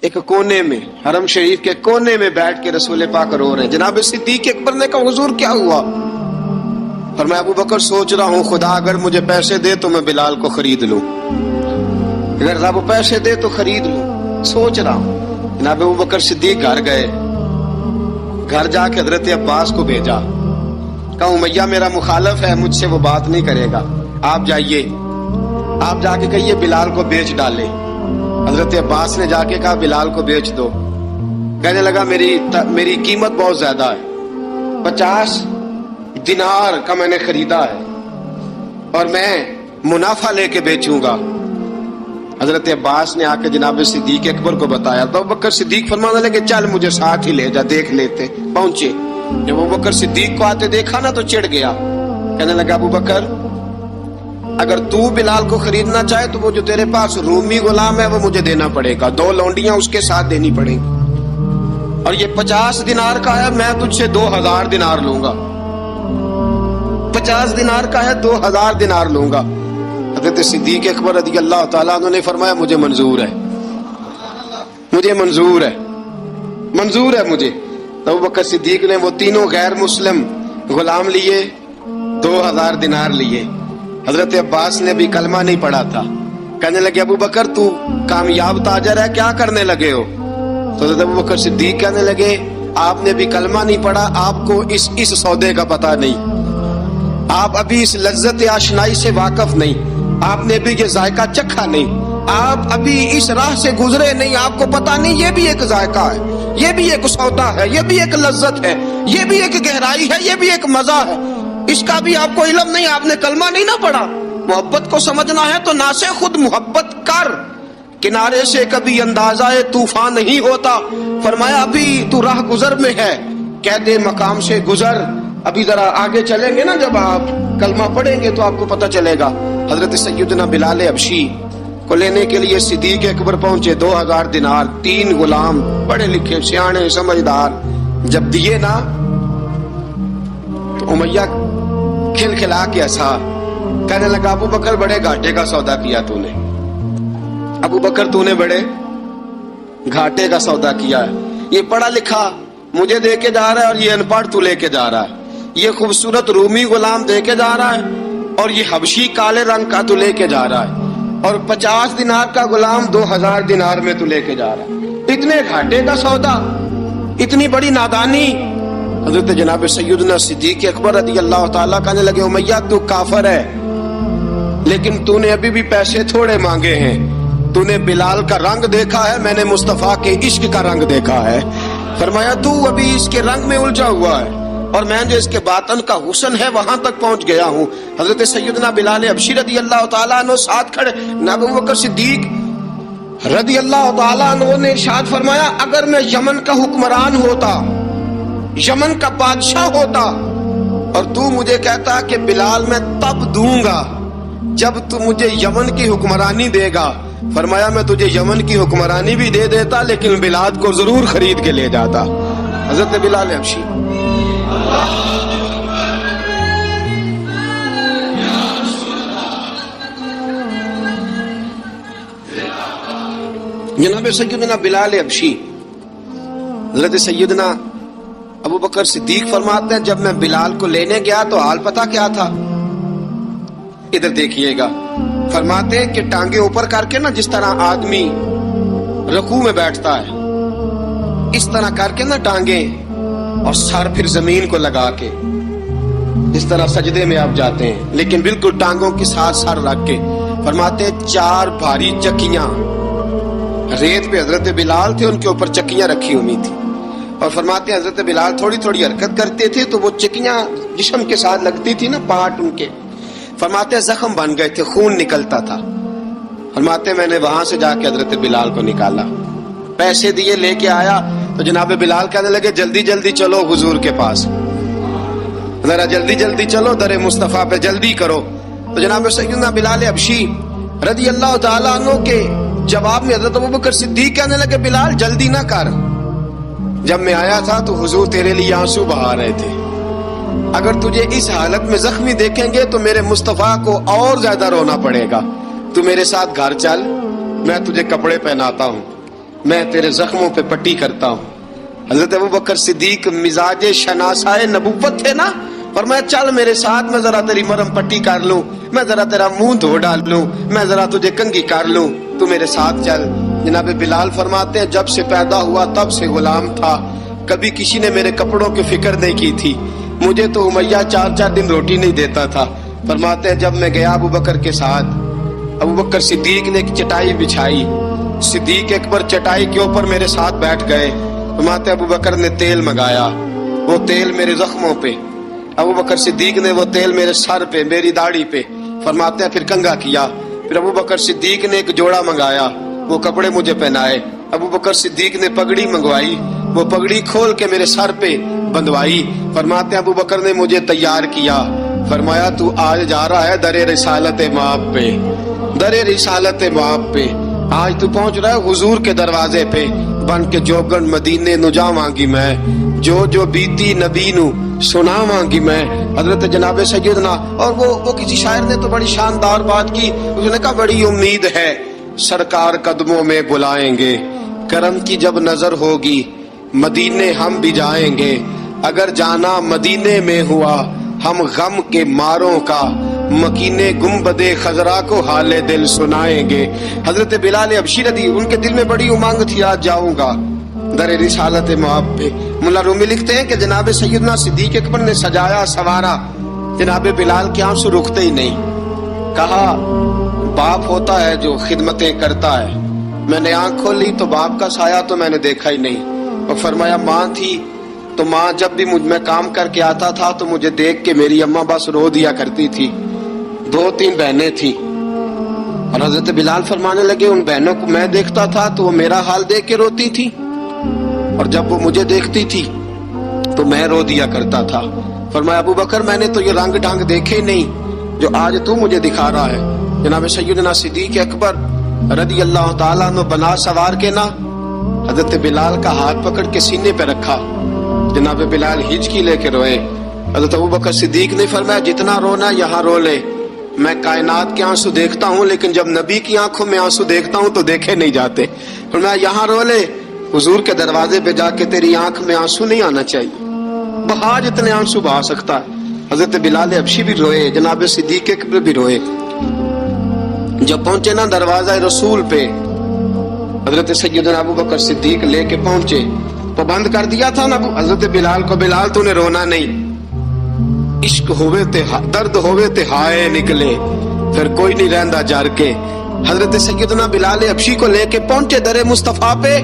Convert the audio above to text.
ایک کونے میں حرم شریف کے کونے میں بیٹھ کے رسول پاک رو رہے ہیں. جناب صدیق اکبر نے کہا حضور کیا ہوا؟ فرمایا ابو بکر سوچ رہا ہوں خدا اگر مجھے پیسے دے تو میں بلال کو خرید لوں، اگر رب پیسے دے تو خرید لوں، سوچ رہا ہوں. جناب ابو بکر صدیق گھر گئے، گھر جا کے حضرت عباس کو بھیجا، کہا امیہ میرا مخالف ہے، مجھ سے وہ بات نہیں کرے گا، آپ جائیے، آپ جا کے کہیے بلال کو بیچ ڈالے. حضرت عباس نے جا کے کہا بلال کو بیچ دو. کہنے لگا میری قیمت بہت زیادہ ہے، 50 دینار کا میں نے خریدا ہے اور میں منافع لے کے بیچوں گا. حضرت عباس نے آ کے جناب صدیق اکبر کو بتایا تو ابو بکر صدیق فرمانے لگے چل مجھے ساتھ ہی لے جا، دیکھ لیتے. پہنچے، جب ابو بکر صدیق کو آتے دیکھا نا تو چڑ گیا. کہنے لگا ابو بکر اگر تو بلال کو خریدنا چاہے تو وہ جو تیرے پاس رومی غلام ہے وہ مجھے دینا پڑے گا، 2 لونڈیاں اس کے ساتھ دینی پڑیں گی، اور یہ 50 دینار کا ہے، میں تجھ سے 2000 دینار لوں گا. 50 دینار کا ہے، 2000 دینار لوں گا. حضرت صدیق اکبر رضی اللہ تعالیٰ عنہ نے فرمایا مجھے منظور ہے، مجھے منظور ہے، منظور ہے مجھے. تو ابو بکر صدیق نے وہ تینوں غیر مسلم غلام لیے، 2000 دینار لیے. حضرت عباس نے بھی کلمہ نہیں پڑھا تھا. کہنے لگے ابو بکر تو کامیاب تاجر ہے، کیا کرنے لگے ہو؟ تو حضرت ابو بکر صدیق کہنے لگے آپ نے بھی کلمہ نہیں پڑھا، آپ کو اس سودے کا پتہ نہیں، آپ ابھی اس لذت آشنائی سے واقف نہیں، آپ نے بھی یہ ذائقہ چکھا نہیں، آپ ابھی اس راہ سے گزرے نہیں، آپ کو پتہ نہیں یہ بھی ایک ذائقہ ہے، یہ بھی ایک سودا ہے، یہ بھی ایک لذت ہے، یہ بھی ایک گہرائی ہے، یہ بھی ایک مزہ ہے، اس کا بھی آپ کو علم نہیں، آپ نے کلمہ نہیں نہ پڑھا. محبت کو سمجھنا ہے تو نہ سے خود محبت کر، کنارے سے کبھی اندازہ طوفان نہیں ہوتا. فرمایا ابھی تو راہ گزر میں ہے، کہہ دے مقام سے گزر. ابھی ذرا آگے چلیں گے نا، جب آپ کلمہ پڑھیں گے تو آپ کو پتہ چلے گا. حضرت سیدنا بلال حبشی کو لینے کے لیے صدیق اکبر پہنچے، 2000 دینار، 3 غلام پڑھے لکھے سیانے سمجھدار. جب دیے نا تو امیہ کھلکھلا کے ہنسا، کہنے لگا ابو بکر بڑے گھاٹے کا سودا کیا تو نے، ابو بکر تو نے بڑے گھاٹے کا سودا کیا ہے. یہ پڑھا لکھا مجھے دے کے جا رہا ہے اور یہ ان پڑھ تو لے کے جا رہا ہے، یہ خوبصورت رومی غلام دے کے جا رہا ہے اور یہ حبشی کالے رنگ کا تو لے کے جا رہا ہے، اور 50 دینار کا غلام 2000 دینار میں تو لے کے جا رہا ہے. اتنے گھاٹے کا سودا، اتنی بڑی نادانی. حضرت جناب سیدنا صدیق اکبر رضی اللہ تعالیٰ کہنے لگے امیہ تو کافر ہے، لیکن تو نے ابھی بھی پیسے تھوڑے مانگے ہیں، تو نے بلال کا رنگ دیکھا ہے، میں نے مصطفیٰ کے عشق کا رنگ دیکھا ہے. فرمایا تو ابھی اس کے رنگ میں الجھا ہوا ہے اور میں جو اس کے باطن کا حسن ہے وہاں تک پہنچ گیا ہوں. حضرت سیدنا بلال حبشی رضی اللہ تعالیٰ عنہ ساتھ کھڑے، ابو بکر صدیق رضی اللہ تعالیٰ عنہ نے ارشاد فرمایا اگر میں یمن کا حکمران ہوتا، یمن کا بادشاہ ہوتا، اور تو مجھے کہتا کہ بلال میں تب دوں گا جب تو مجھے یمن کی حکمرانی دے گا، فرمایا میں تجھے یمن کی حکمرانی بھی دے دیتا لیکن بلال کو ضرور خرید کے لے جاتا. حضرت بلال حبشی جناب سیدنا بلال حبشی، حضرت سیدنا ابو بکر صدیق فرماتے ہیں جب میں بلال کو لینے گیا تو حال پتہ کیا تھا؟ ادھر دیکھیے گا. فرماتے ہیں کہ ٹانگیں اوپر کر کے نا، جس طرح آدمی رکوع میں بیٹھتا ہے اس طرح کر کے نا ٹانگیں، اور سر پھر زمین کو لگا کے اس طرح سجدے میں آپ جاتے ہیں، لیکن بالکل ٹانگوں کے ساتھ سر رکھ کے. فرماتے ہیں 4 بھاری چکیاں ریت پہ حضرت بلال تھے، ان کے اوپر چکیاں رکھی ہوئی تھی، اور فرماتے ہیں حضرت بلال تھوڑی تھوڑی حرکت کرتے تھے تو وہ چکیاں جسم کے ساتھ لگتی تھی نا، پارٹ ان کے. فرماتے ہیں زخم بن گئے تھے، خون نکلتا تھا. فرماتے ہیں میں نے وہاں سے جا کے حضرت بلال کو نکالا، پیسے دیے، لے کے آیا تو جناب بلال کہنے لگے جلدی جلدی چلو حضور کے پاس، ذرا جلدی جلدی چلو، در مصطفیٰ پہ جلدی کرو. تو جناب سیدنا بلال حبشی رضی اللہ تعالیٰ عنہ کے جواب میں حضرت ابوبکر صدیق کہنے لگے بلال جلدی نہ کر، جب میں آیا تھا تو حضور تیرے لیے آنسو بہا رہے تھے، اگر تجھے اس حالت میں زخمی دیکھیں گے تو میرے مصطفیٰ کو اور زیادہ رونا پڑے گا، تو میرے ساتھ گھر چل، میں تجھے کپڑے پہناتا ہوں. میں تیرے زخموں پہ پٹی کرتا ہوں. حضرت ابو بکر صدیق مزاج شناسائے نبوت تھے نا. فرمایا چل میرے ساتھ, میں ذرا تیری مرم پٹی کر لوں, میں ذرا تیرا منہ دھو ڈال لوں, میں ذرا تجھے کنگھی کر لوں, تو میرے ساتھ چل. جناب بلال فرماتے ہیں جب سے پیدا ہوا تب سے غلام تھا, کبھی کسی نے میرے کپڑوں کی فکر نہیں کی تھی. مجھے تو امیہ 4 دن روٹی نہیں دیتا تھا. فرماتے ہیں جب میں گیا ابو بکر کے ساتھ, ابو بکر صدیق نے ایک چٹائی بچھائی, صدیق اکبر چٹائی کے اوپر میرے ساتھ بیٹھ گئے. فرماتے ابو بکر نے تیل منگایا, وہ تیل میرے زخموں پہ, ابو بکر صدیق نے وہ تیل میرے سر پہ, میری داڑھی پہ. فرماتے ہیں پھر کنگھا کیا. پھر ابو بکر صدیق نے ایک جوڑا منگایا, وہ کپڑے مجھے پہنائے. ابو بکر صدیق نے پگڑی منگوائی, وہ پگڑی کھول کے میرے سر پہ بندھوائی. فرماتے ہیں ابو بکر نے مجھے تیار کیا. فرمایا تو آج جا رہا ہے در رسالت مآب پہ, در رسالت مآب پہ. آج تو پہنچ رہا ہے حضور کے دروازے پہ. بن کے جوگن مدینے نو جاواں گی میں, جو بیتی نبی نو سناواں گی میں. حضرت جناب سیدنا, اور وہ کسی شاعر نے تو بڑی شاندار بات کی, اس نے کہا بڑی امید ہے سرکار قدموں میں بلائیں گے, کرم کی جب نظر ہوگی مدینے ہم بھی جائیں گے. اگر جانا مدینے میں ہوا ہم غم کے ماروں کا, مکینے گنبد خضرا کو حال دل سنائیں گے. حضرت بلال حبشی رضی, ان کے دل میں بڑی امنگ تھی آج جاؤں گا در رسالت مآب پہ. ملا رومی لکھتے ہیں کہ جناب سیدنا صدیق اکبر نے سجایا سوارا, جناب بلال کے آنسو رکتے ہی نہیں. کہا باپ ہوتا ہے جو خدمتیں کرتا ہے. میں نے آنکھ کھولی تو باپ کا سایہ تو میں نے دیکھا ہی نہیں. اور فرمایا ماں تھی تو ماں جب بھی میں کام کر کے آتا تھا تو مجھے دیکھ کے میری اماں بس رو دیا کرتی تھی. 2-3 بہنیں تھیں, اور حضرت بلال فرمانے لگے ان بہنوں کو میں دیکھتا تھا تو وہ میرا حال دیکھ کے روتی تھی, اور جب وہ مجھے دیکھتی تھی تو میں رو دیا کرتا تھا. فرمایا ابو بکر میں نے تو یہ رنگ ڈھنگ دیکھے نہیں جو آج تو مجھے دکھا رہا ہے. جناب سیدنا صدیق اکبر رضی اللہ تعالیٰ عنہ بنا سوار کے نا حضرت بلال کا ہاتھ پکڑ کے سینے پہ رکھا. جناب بلال ہچکی لے کے روئے. حضرت ابو بکر صدیق نے فرمایا جتنا رونا یہاں رو لے, میں کائنات کے آنسو دیکھتا ہوں لیکن جب نبی کی آنکھوں میں آنسو دیکھتا ہوں تو دیکھے نہیں جاتے. فرمایا یہاں رو لے, حضور کے دروازے پہ جا کے تیری آنکھ میں آنسو نہیں آنا چاہیے, بہا جتنے آنسو بہا سکتا ہے. حضرت بلال حبشی بھی روئے, جناب صدیق اکبر بھی روئے. جب پہنچے نا دروازہ رسول پہ, حضرت سیدنا ابو بکر صدیق لے کے پہنچے, پابند کر دیا تھا نا حضرت بلال کو, بلال تو نے رونا نہیں, عشق ہوئے تے درد ہوئے تے ہائے نکلے, پھر کوئی نہیں رہندا جار کے. حضرت سیدنا بلال حبشی کو لے کے پہنچے در مصطفیٰ پہ,